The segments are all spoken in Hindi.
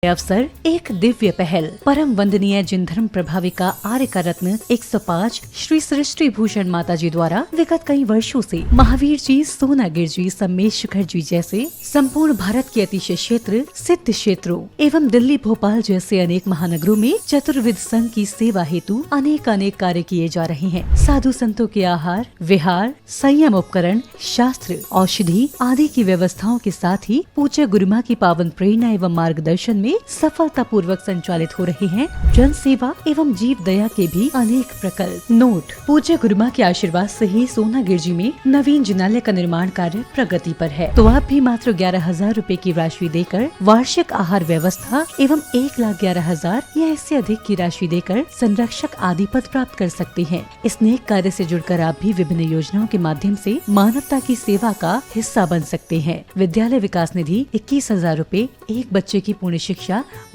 अवसर एक दिव्य पहल परम वंदनीय जिन धर्म प्रभाविका आर्य का रत्न 105 श्री सृष्टि भूषण माता जी द्वारा विगत कई वर्षों से महावीर जी, सोनागिर जी, सम्मेश शिखर जी जैसे संपूर्ण भारत के अतिशय क्षेत्र, सिद्ध क्षेत्रों एवं दिल्ली, भोपाल जैसे अनेक महानगरों में चतुर्विध संघ की सेवा हेतु अनेक कार्य किए जा रहे हैं। साधु संतों के आहार, विहार, संयम उपकरण, शास्त्र, औषधि आदि की व्यवस्थाओं के साथ ही पूज्य गुरुमा की पावन प्रेरणा एवं मार्गदर्शन में सफलता पूर्वक संचालित हो रहे हैं जन सेवा एवं जीव दया के भी अनेक प्रकल्प। नोट, पूज्य गुरुमा के आशीर्वाद से ही सोनागिर जी में नवीन जिनालय का निर्माण कार्य प्रगति पर है, तो आप भी मात्र 11,000 रूपए की राशि देकर वार्षिक आहार व्यवस्था एवं 1,11,000 या इससे अधिक की राशि देकर संरक्षक आदि पद प्राप्त कर सकते हैं। इस नेक कार्य से जुड़कर आप भी विभिन्न योजनाओं के माध्यम से मानवता की सेवा का हिस्सा बन सकते हैं। विद्यालय विकास निधि 21,000 रूपए, एक बच्चे की पूर्ण शिक्षा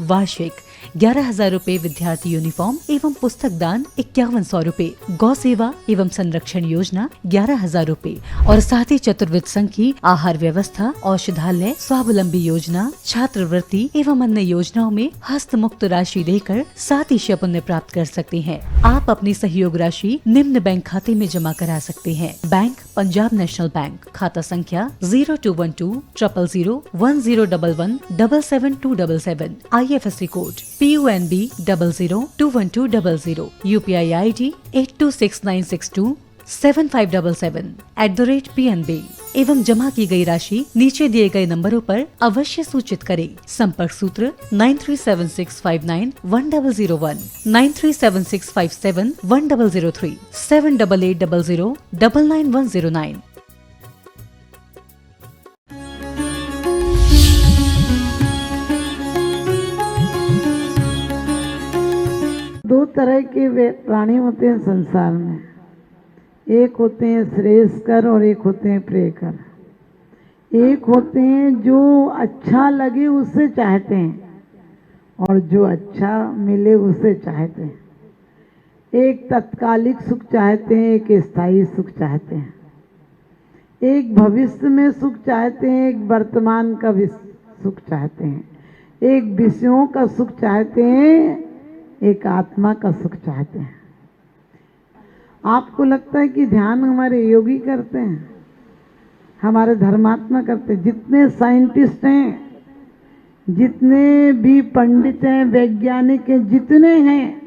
वार्षिक, 11,000 रूपए विद्यार्थी यूनिफॉर्म एवं पुस्तक दान 5,100 रूपए, गौ सेवा एवं संरक्षण योजना 11,000 रूपए और साथ ही चतुर्विध संघ की आहार व्यवस्था, औषधालय, स्वावलंबी योजना, छात्रवृत्ति एवं अन्य योजनाओं में हस्त मुक्त राशि देकर 7 पुण्य प्राप्त कर सकते हैं। आप अपनी सहयोग राशि निम्न बैंक खाते में जमा करा सकते हैं। बैंक पंजाब नेशनल बैंक, खाता संख्या 0212 000 1011 77277, IFSC code PUNB 00212000, UPI ID 826962 7577 @PNB एवं जमा की गई राशि नीचे दिए गए नंबरों पर अवश्य सूचित करें। संपर्क सूत्र 9376591001, 9376571003, 7880099109। दो तरह के प्राणी होते हैं संसार में, एक होते हैं श्रेयस्कर और एक होते हैं प्रियकर। एक होते हैं जो अच्छा लगे उससे चाहते हैं और जो अच्छा मिले उसे चाहते हैं। एक तत्कालिक सुख चाहते हैं, एक स्थायी सुख चाहते हैं। एक भविष्य में सुख चाहते हैं, एक वर्तमान का सुख चाहते हैं। एक विषयों का सुख चाहते हैं, एक आत्मा का सुख चाहते हैं। आपको लगता है कि ध्यान हमारे योगी करते हैं, हमारे धर्मात्मा करते हैं। जितने साइंटिस्ट हैं, जितने भी पंडित हैं, वैज्ञानिक हैं, जितने हैं,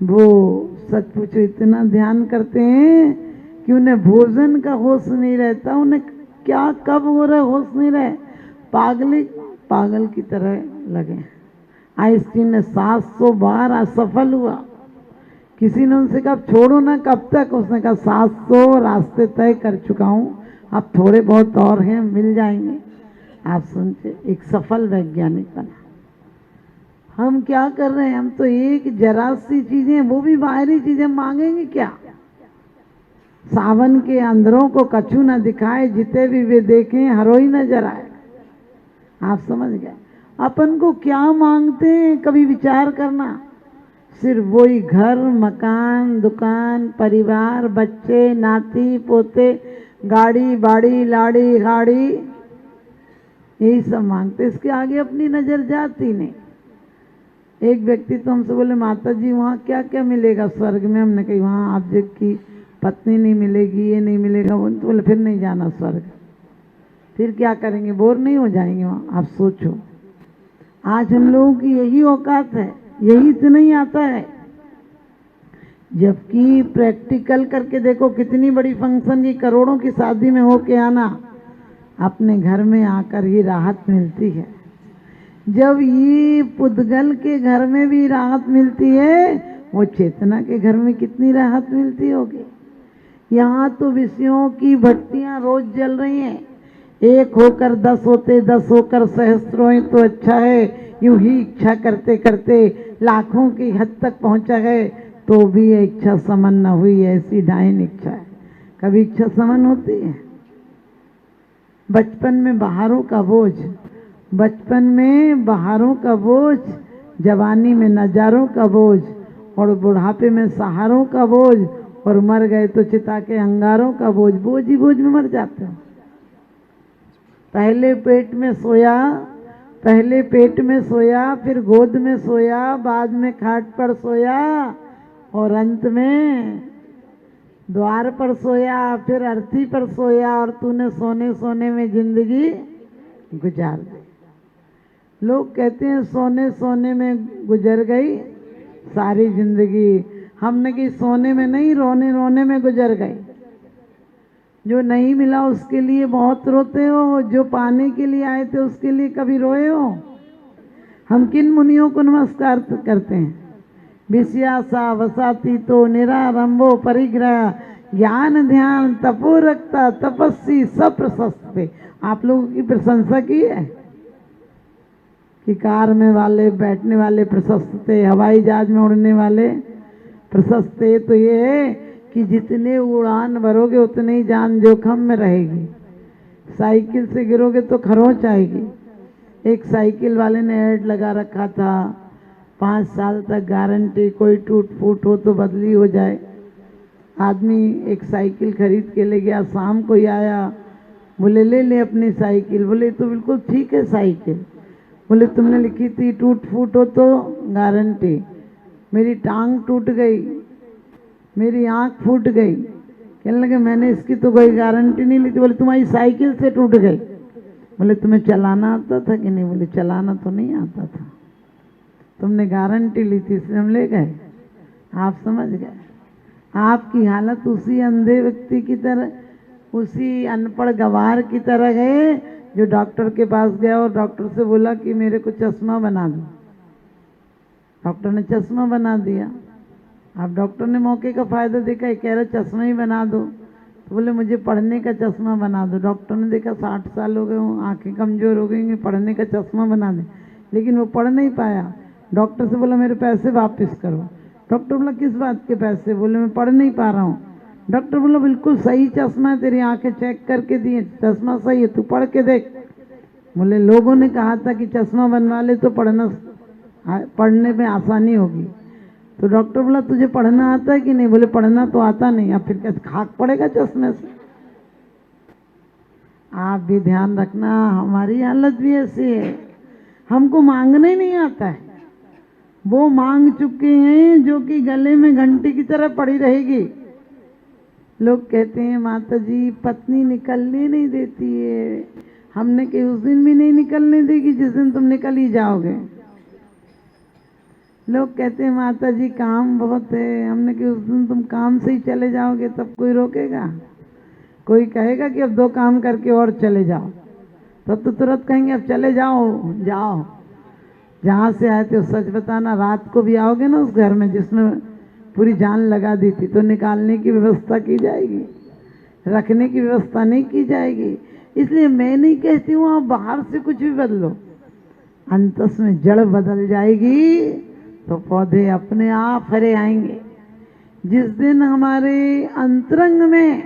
वो सच पूछो इतना ध्यान करते हैं कि उन्हें भोजन का होश नहीं रहता। उन्हें क्या कब हो रहा है होश नहीं रहे, पागल की तरह लगे। आइंस्टीन ने 700 बार असफल हुआ। किसी ने उनसे कहा छोड़ो ना, कब तक? उसने कहा 700 रास्ते तय कर चुका हूँ, अब थोड़े बहुत और हैं, मिल जाएंगे। आप सुनते, एक सफल वैज्ञानिक बना। हम क्या कर रहे हैं? हम तो एक जरा सी चीजें, वो भी बाहरी चीजें मांगेंगे क्या? सावन के अंदरों को कछु न दिखाए, जिते भी वे देखें हरोई नजर आए। आप समझ गए? अपन को क्या मांगते हैं, कभी विचार करना। सिर्फ वही घर, मकान, दुकान, परिवार, बच्चे, नाती पोते, गाड़ी बाड़ी, लाड़ी गाड़ी, यही सब मांगते। इसके आगे अपनी नजर जाती नहीं। एक व्यक्ति तो हमसे बोले, माता जी वहाँ क्या क्या मिलेगा स्वर्ग में? हमने कही वहाँ आप की पत्नी नहीं मिलेगी, ये नहीं मिलेगा। वो तो बोले फिर नहीं जाना स्वर्ग। फिर क्या करेंगे? बोर नहीं हो जाएंगे वहाँ? आप सोचो, आज हम लोगों की यही औकात है, यही इतना ही आता है। जबकि प्रैक्टिकल करके देखो, कितनी बड़ी फंक्शन की, करोड़ों की शादी में होके आना, अपने घर में आकर ही राहत मिलती है। जब ये पुद्गल के घर में भी राहत मिलती है, वो चेतना के घर में कितनी राहत मिलती होगी। यहाँ तो विषयों की भट्टियां रोज जल रही हैं। एक होकर 10 होते, 10 होकर सहस्त्र होए तो अच्छा है। यूं ही इच्छा करते करते लाखों की हद तक पहुंचा है, तो भी इच्छा समन न हुई। ऐसी डायन इच्छा है, कभी इच्छा समन होती है? बचपन में बहारों का बोझ, बचपन में बहारों का बोझ, जवानी में नजारों का बोझ, और बुढ़ापे में सहारों का बोझ, और मर गए तो चिता के अंगारों का बोझ। बोझ ही बोझ में मर जाते हो। पहले पेट में सोया, पहले पेट में सोया, फिर गोद में सोया, बाद में खाट पर सोया और अंत में द्वार पर सोया, फिर अर्थी पर सोया और तूने सोने सोने में जिंदगी गुजार दी। लोग कहते हैं सोने सोने में गुजर गई सारी जिंदगी। हमने कि सोने में नहीं, रोने रोने में गुजर गई। जो नहीं मिला उसके लिए बहुत रोते हो, जो पाने के लिए आए थे उसके लिए कभी रोए हो? हम किन मुनियों को नमस्कार करते हैं? विषयासा वसातीतो निरारंभो परिग्रह ज्ञान ध्यान तपो रखता तपस्वी सब प्रशस्ते। आप लोगों की प्रशंसा की है कि कार में वाले बैठने वाले प्रशस्त थे, हवाई जहाज में उड़ने वाले प्रशस्त थे। तो ये है कि जितने उड़ान भरोगे उतनी ही जान जोखम में रहेगी। साइकिल से गिरोगे तो खरोंच आएगी। एक साइकिल वाले ने ऐड लगा रखा था, 5 साल तक गारंटी, कोई टूट फूट हो तो बदली हो जाए। आदमी एक साइकिल खरीद के ले गया, शाम को ही आया, बोले ले ले अपनी साइकिल। बोले तो बिल्कुल ठीक है साइकिल। बोले तुमने लिखी थी टूट फूट हो तो गारंटी। मेरी टांग टूट गई, मेरी आंख फूट गई। कहने लगे मैंने इसकी तो कोई गारंटी नहीं ली थी। बोले तुम्हारी साइकिल से टूट गई। बोले तुम्हें चलाना आता था कि नहीं? बोले चलाना तो नहीं आता था, तुमने गारंटी ली थी इसलिए हम ले गए। आप समझ गए? आपकी हालत उसी अंधे व्यक्ति की तरह, उसी अनपढ़ गवार की तरह है जो डॉक्टर के पास गया और डॉक्टर से बोला कि मेरे को चश्मा बना दो। डॉक्टर ने चश्मा बना दिया। अब डॉक्टर ने मौके का फ़ायदा देखा, कह रहा चश्मा ही बना दो। तो बोले मुझे पढ़ने का चश्मा बना दो। डॉक्टर ने देखा 60 साल हो गए हों, आंखें कमज़ोर हो गई, पढ़ने का चश्मा बना दे। लेकिन वो पढ़ नहीं पाया। डॉक्टर से बोला मेरे पैसे वापस करो। डॉक्टर बोला किस बात के पैसे? बोले मैं पढ़ नहीं पा रहा हूँ। डॉक्टर बोला बिल्कुल सही चश्मा है, तेरी आंखें चेक करके दिए, चश्मा सही है, तू पढ़ के देख। बोले लोगों ने कहा था कि चश्मा बनवा ले तो पढ़ने में आसानी होगी। तो डॉक्टर बोला तुझे पढ़ना आता है कि नहीं? बोले पढ़ना तो आता नहीं। अब फिर कैसे खाक पड़ेगा चश्मे से? आप भी ध्यान रखना, हमारी हालत भी ऐसी है, हमको मांगना ही नहीं आता है। वो मांग चुके हैं जो कि गले में घंटी की तरह पड़ी रहेगी। लोग कहते हैं माता जी पत्नी निकलने नहीं देती है। हमने कि उस दिन भी नहीं निकलने देगी जिस दिन तुम निकल ही जाओगे। लोग कहते हैं माता जी काम बहुत है। हमने कि उस दिन तुम काम से ही चले जाओगे तब कोई रोकेगा? कोई कहेगा कि अब 2 काम करके और चले जाओ? तब तो तुरंत कहेंगे अब चले जाओ। जाओ जहाँ से आए थे सच बताना। रात को भी आओगे ना उस घर में जिसमें पूरी जान लगा दी थी, तो निकालने की व्यवस्था की जाएगी, रखने की व्यवस्था नहीं की जाएगी। इसलिए मैं नहीं कहती हूँ आप बाहर से कुछ भी बदलो, अंतस में जड़ बदल जाएगी तो पौधे अपने आप हरे आएंगे। जिस दिन हमारे अंतरंग में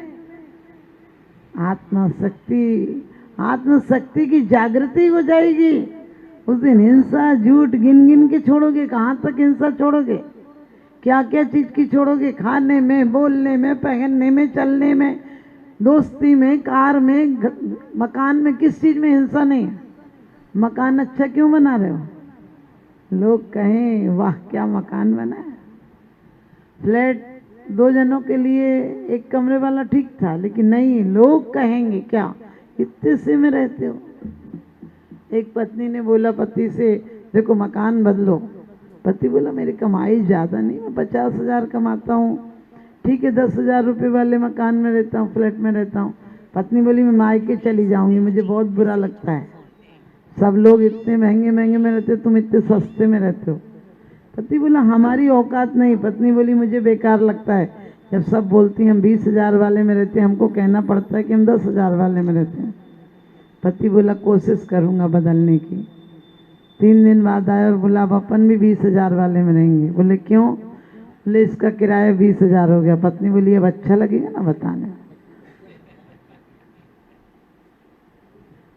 आत्मशक्ति की जागृति हो जाएगी, उस दिन हिंसा झूठ गिन गिन के छोड़ोगे। कहाँ तक हिंसा छोड़ोगे? क्या क्या चीज़ की छोड़ोगे? खाने में, बोलने में, पहनने में, चलने में, दोस्ती में, कार में, मकान में, किस चीज़ में हिंसा नहीं है? मकान अच्छा क्यों बना रहे हो? लोग कहें वाह क्या मकान बना है। फ्लैट 2 जनों के लिए 1 कमरे वाला ठीक था, लेकिन नहीं, लोग कहेंगे क्या इतने से में रहते हो। एक पत्नी ने बोला पति से देखो मकान बदलो। पति बोला मेरी कमाई ज़्यादा नहीं, मैं 50,000 कमाता हूँ, ठीक है 10,000 रुपये वाले मकान में रहता हूँ, फ्लैट में रहता हूँ। पत्नी बोली मैं मायके चली जाऊँगी, मुझे बहुत बुरा लगता है, सब लोग इतने महंगे महंगे में रहते, तुम इतने सस्ते में रहते हो। पति बोला हमारी औकात नहीं। पत्नी बोली मुझे बेकार लगता है जब सब बोलती हैं हम 20,000 वाले में रहते हैं, हमको कहना पड़ता है कि हम 10,000 वाले में रहते हैं। पति बोला कोशिश करूँगा बदलने की। 3 दिन बाद आया और बोला अब अपन भी 20,000 वाले में रहेंगे। बोले क्यों? बोले इसका किराया 20,000 हो गया। पत्नी बोली अब अच्छा लगेगा ना बताने?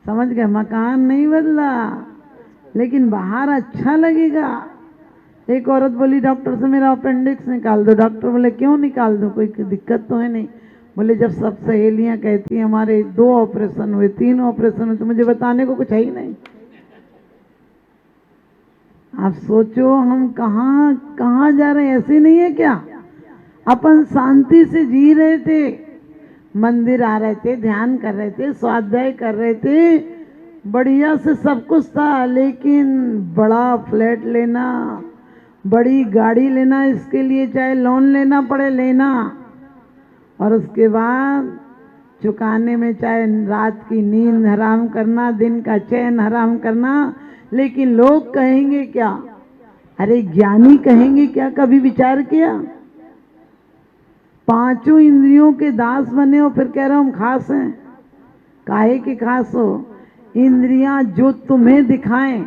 समझ गए? मकान नहीं बदला लेकिन बाहर अच्छा लगेगा। एक औरत बोली डॉक्टर से मेरा अपेंडिक्स निकाल दो। डॉक्टर बोले क्यों निकाल दो, कोई दिक्कत तो है नहीं? बोले जब सब सहेलियां कहती हैं हमारे 2 ऑपरेशन हुए, 3 ऑपरेशन हुए, तो मुझे बताने को कुछ है ही नहीं। आप सोचो हम कहाँ कहाँ जा रहे हैं, ऐसे नहीं है क्या? अपन शांति से जी रहे थे, मंदिर आ रहे थे, ध्यान कर रहे थे, स्वाध्याय कर रहे थे, बढ़िया से सब कुछ था, लेकिन बड़ा फ्लैट लेना, बड़ी गाड़ी लेना, इसके लिए चाहे लोन लेना पड़े लेना, और उसके बाद चुकाने में चाहे रात की नींद हराम करना, दिन का चैन हराम करना। लेकिन लोग कहेंगे क्या? अरे ज्ञानी कहेंगे क्या? कभी विचार किया? पांचों इंद्रियों के दास बने हो, फिर कह रहे हो हम खास हैं। काहे के खास हो? इंद्रियां जो तुम्हें दिखाएं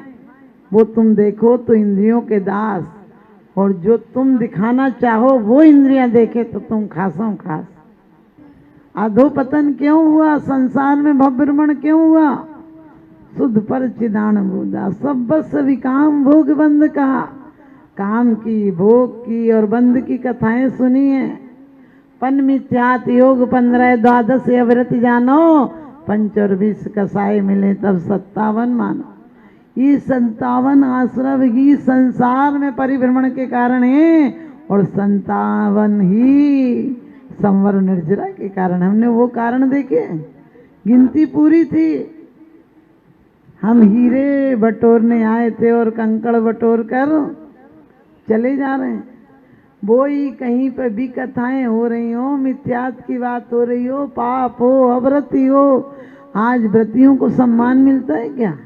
वो तुम देखो तो इंद्रियों के दास, और जो तुम दिखाना चाहो वो इंद्रियां देखे तो तुम खासों खास। अधोपतन क्यों हुआ? संसार में भवभ्रमण क्यों हुआ? शुद्ध पर चिदान बुधा सब बस विकाम भोग बंद कहा। काम की, भोग की और बंद की कथाएं सुनी है। पन मिथ्यात योग 15 द्वादश अवृत जानो, 5 और 20 कसाए मिले तब 57 मानो। ये 57 आश्रम ही संसार में परिभ्रमण के कारण है, और 57 ही संवर निर्जरा के कारण। हमने वो कारण देखे, गिनती पूरी थी। हम हीरे बटोरने आए थे और कंकड़ बटोर कर चले जा रहे हैं। वो ही कहीं पे भी कथाएं हो रही हो, मिथ्यात की बात हो रही हो, पाप हो, अव्रती हो। आज व्रतियों को सम्मान मिलता है क्या?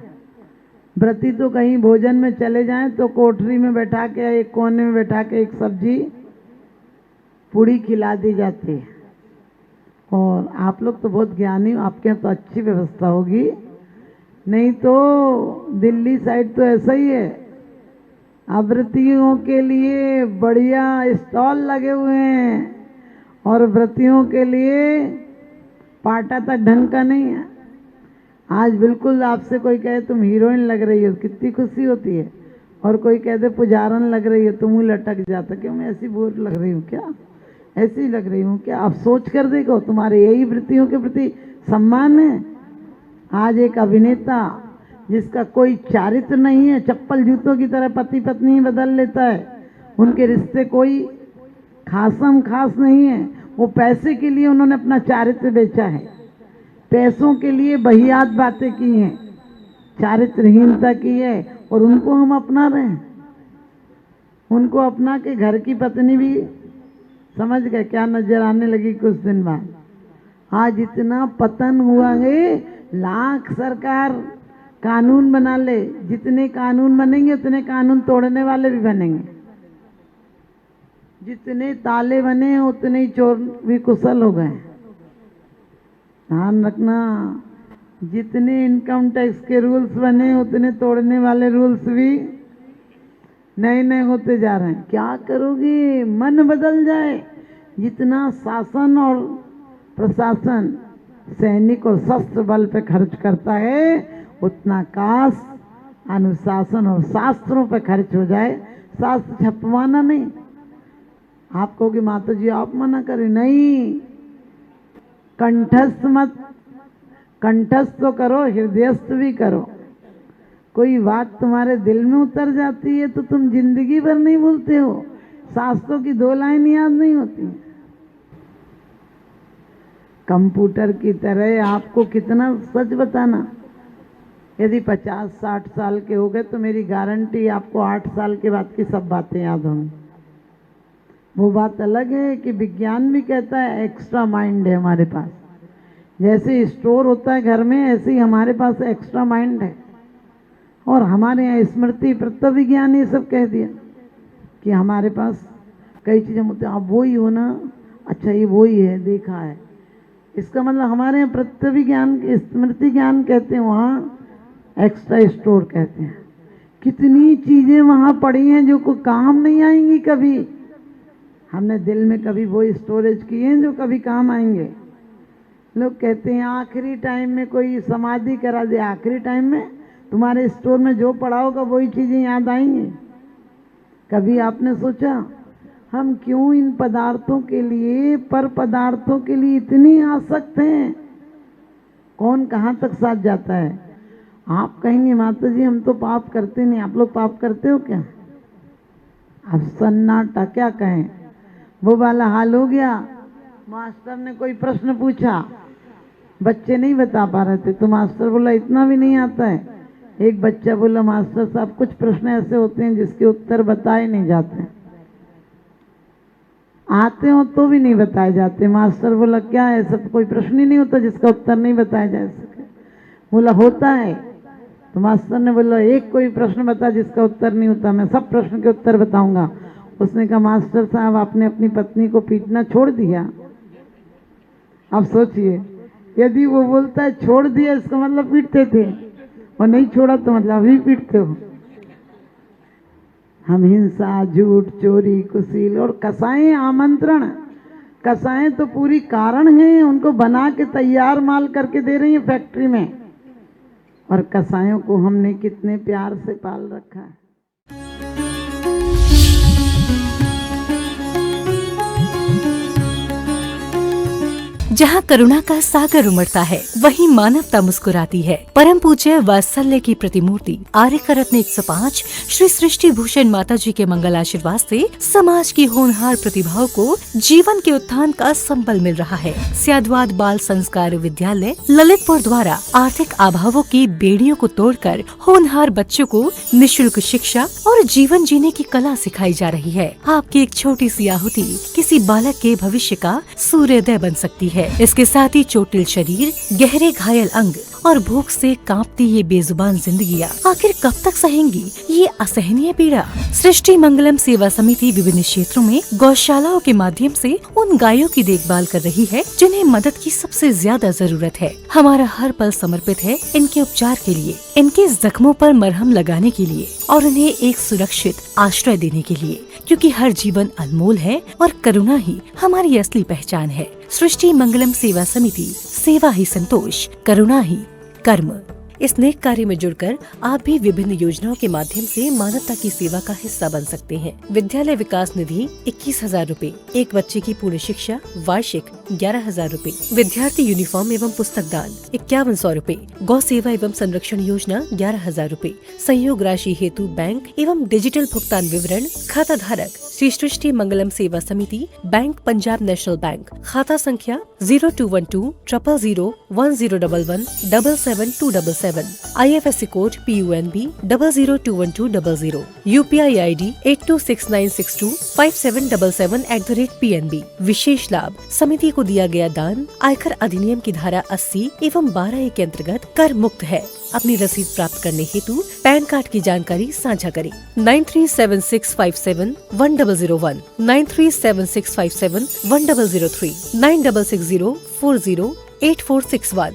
व्रती तो कहीं भोजन में चले जाएं तो कोठरी में बैठा के, एक कोने में बैठा के एक सब्जी पूड़ी खिला दी जाती है। और आप लोग तो बहुत ज्ञानी हो, आपके यहाँ तो अच्छी व्यवस्था होगी। नहीं तो दिल्ली साइड तो ऐसा ही है, अव्रतियों के लिए बढ़िया स्टॉल लगे हुए हैं और व्रतियों के लिए पाटा तक ढंग का नहीं है। आज बिल्कुल आपसे कोई कहे तुम हीरोइन लग रही हो, कितनी खुशी होती है। और कोई कह दे पुजारन लग रही है, तो मुँह लटक जाता, क्यों मैं ऐसी बोर लग रही हूँ क्या? ऐसी लग रही हूँ क्या? आप सोच कर देखो, तुम्हारे यही वृत्तियों के प्रति सम्मान है। आज एक अभिनेता जिसका कोई चारित्र नहीं है, चप्पल जूतों की तरह पति पत्नी बदल लेता है, उनके रिश्ते कोई खासम खास नहीं है। वो पैसे के लिए उन्होंने अपना चारित्र बेचा है, पैसों के लिए बहियात बातें की हैं, चारित्रहीनता की है, और उनको हम अपना रहे हैं। उनको अपना के घर की पत्नी भी समझ गए क्या नजर आने लगी कुछ दिन बाद। आज इतना पतन हुआ है, लाख सरकार कानून बना ले, जितने कानून बनेंगे उतने कानून तोड़ने वाले भी बनेंगे। जितने ताले बने हैं उतने ही चोर भी कुशल हो गए। ध्यान रखना, जितने इनकम टैक्स के रूल्स बने उतने तोड़ने वाले रूल्स भी नए नए होते जा रहे हैं। क्या करोगे? मन बदल जाए। जितना शासन और प्रशासन सैनिक और शस्त्र बल पे खर्च करता है, उतना काश अनुशासन और शास्त्रों पे खर्च हो जाए। शास्त्र छपवाना नहीं। आप कहोगे माता जी आप मना करें, नहीं, कंठस्थ मत, कंठस्थ तो करो, हृदयस्थ भी करो। कोई बात तुम्हारे दिल में उतर जाती है तो तुम जिंदगी भर नहीं भूलते हो। शास्त्रों की 2 लाइन याद नहीं होती। कंप्यूटर की तरह आपको कितना सच बताना। यदि 50-60 साल के हो गए तो मेरी गारंटी आपको 8 साल के बाद की सब बातें याद होंगी। वो बात अलग है कि विज्ञान भी कहता है एक्स्ट्रा माइंड है हमारे पास। जैसे स्टोर होता है घर में, ऐसे ही हमारे पास एक्स्ट्रा माइंड है। और हमारे यहाँ स्मृति प्रत्यय विज्ञान ये सब कह दिया कि हमारे पास कई चीज़ें होती हैं। आप वो ही हो ना? अच्छा ये वो ही है, देखा है। इसका मतलब हमारे यहाँ प्रत्यय विज्ञान, स्मृति ज्ञान कहते हैं, वहाँ एक्स्ट्रा स्टोर कहते हैं। कितनी चीज़ें वहाँ पड़ी हैं जो को काम नहीं आएंगी कभी। हमने दिल में कभी वो स्टोरेज किए हैं जो कभी काम आएंगे। लोग कहते हैं आखिरी टाइम में कोई समाधि करा दे, आखिरी टाइम में तुम्हारे स्टोर में जो पड़ा होगा वही चीज़ें याद आएंगी। कभी आपने सोचा हम क्यों इन पदार्थों के लिए, पर पदार्थों के लिए इतनी आसक्त हैं? कौन कहाँ तक साथ जाता है? आप कहेंगे माता जी हम तो पाप करते नहीं, आप लोग पाप करते हो क्या? अब सन्नाटा, क्या कहें, वो वाला हाल हो गया। मास्टर ने कोई प्रश्न पूछा, बच्चे नहीं बता पा रहे थे, तो मास्टर बोला इतना भी नहीं आता है। एक बच्चा बोला मास्टर साहब कुछ प्रश्न ऐसे होते हैं जिसके उत्तर बताए नहीं जाते, आते हो तो भी नहीं बताए जाते। मास्टर बोला क्या ऐसा कोई प्रश्न ही नहीं होता जिसका उत्तर नहीं बताया जा सके? बोला होता है। तो मास्टर ने बोला एक कोई प्रश्न बता जिसका उत्तर नहीं होता, मैं सब प्रश्न के उत्तर बताऊंगा। उसने कहा मास्टर साहब आपने अपनी पत्नी को पीटना छोड़ दिया। अब सोचिए, यदि वो बोलता है छोड़ दिया इसका मतलब पीटते थे, और नहीं छोड़ा तो मतलब अभी पीटते हो। हम हिंसा, झूठ, चोरी, कुसील और कसाएं आमंत्रण, कसाएं तो पूरी कारण हैं, उनको बना के तैयार माल करके दे रही है फैक्ट्री में, और कसायों को हमने कितने प्यार से पाल रखा है। जहाँ करुणा का सागर उमड़ता है वहीं मानवता मुस्कुराती है। परम पूज्य वात्सल्य की प्रतिमूर्ति आर्यका रत्न 105 श्री सृष्टि भूषण माता जी के मंगल आशीर्वाद से समाज की होनहार प्रतिभाओं को जीवन के उत्थान का संबल मिल रहा है। स्याद्वाद बाल संस्कार विद्यालय ललितपुर द्वारा आर्थिक अभावों की बेड़ियों को तोड़कर होनहार बच्चों को निःशुल्क शिक्षा और जीवन जीने की कला सिखाई जा रही है। आपकी एक छोटी सी आहुति किसी बालक के भविष्य का सूर्योदय बन सकती है। इसके साथ ही चोटिल शरीर, गहरे घायल अंग और भूख से कांपती ये बेजुबान जिंदगियां आखिर कब तक सहेंगी ये असहनीय पीड़ा? सृष्टि मंगलम सेवा समिति विभिन्न क्षेत्रों में गौशालाओं के माध्यम से उन गायों की देखभाल कर रही है जिन्हें मदद की सबसे ज्यादा जरूरत है। हमारा हर पल समर्पित है इनके उपचार के लिए, इनके जख्मों पर मरहम लगाने के लिए और उन्हें एक सुरक्षित आश्रय देने के लिए, क्योंकि हर जीवन अनमोल है और करुणा ही हमारी असली पहचान है। सृष्टि मंगलम सेवा समिति, सेवा ही संतोष, करुणा ही कर्म। इस नेक कार्य में जुड़कर आप भी विभिन्न योजनाओं के माध्यम से मानवता की सेवा का हिस्सा बन सकते हैं। विद्यालय विकास निधि 21,000 रूपए, एक बच्चे की पूर्ण शिक्षा वार्षिक 11,000 रूपए, विद्यार्थी यूनिफॉर्म एवं पुस्तक दान 5100 रूपए, गौ सेवा एवं संरक्षण योजना 11,000 रूपए, संयोग राशि हेतु बैंक एवं डिजिटल भुगतान विवरण, खाता धारक श्री सृष्टि मंगलम सेवा समिति, बैंक पंजाब नेशनल बैंक, खाता संख्या 0212 000 1011 77277, IFSC code PUNB 0021200, UPI ID 8269625777@PNB। विशेष लाभ, समिति को दिया गया दान आयकर अधिनियम की धारा 80 एवं 12A के अंतर्गत कर मुक्त है। अपनी रसीद प्राप्त करने हेतु पैन कार्ड की जानकारी साझा करें। 9376571001, 9376571003, 9660408461।